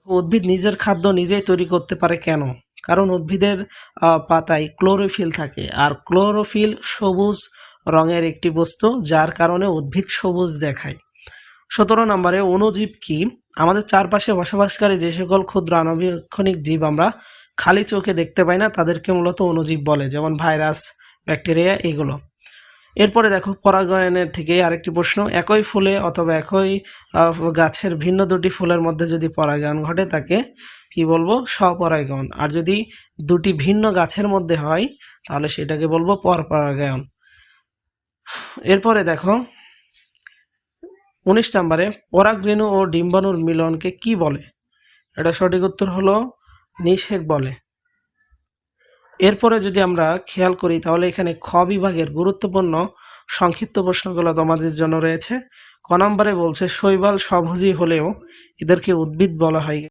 উদ্ভিদ নিজের খাদ্য নিজেই তৈরি করতে পারে কেন? কারণ উদ্ভিদের পাতায় ক্লোরোফিল থাকে, আর ক্লোরোফিল সবুজ রঙের একটি বস্তু, যার কারণে উদ্ভিদ সবুজ দেখায়। 17 নম্বরে অণুজীব কি? আমাদের চারপাশে বসবাসকারী যে সকল ক্ষুদ্র আণুবীক্ষণিক জীব আমরা খালি চোখে দেখতে পাই না, তাদেরকে মূলত অণুজীব বলে, যেমন ভাইরাস, ব্যাকটেরিয়া, এগুলো। এরপরে দেখো পরাগায়নের থেকে আরেকটি প্রশ্ন, একই ফুলে অথবা একই গাছের ভিন্ন দুটি ফুলের মধ্যে যদি পরাগায়ন ঘটে তাকে কি বলবো? স্বপরাগায়ন। আর যদি দুটি ভিন্ন গাছের মধ্যে হয় তাহলে সেটাকে বলবো পরপরাগায়ন। এরপরে দেখো 19 নম্বরে পরাগরেণু ও ডিম্বাণুর মিলনকে কি বলে? এটা সঠিক উত্তর হলো নিষেক বলে। এরপরে যদি আমরা খেয়াল করি তাহলে এখানে খ বিভাগের গুরুত্বপূর্ণ সংক্ষিপ্ত প্রশ্নগুলো তোমাদের জন্য রয়েছে। ক নম্বরে বলছে শৈবাল স্বভোজী হলেও এদেরকে উদ্ভিদ বলা হয়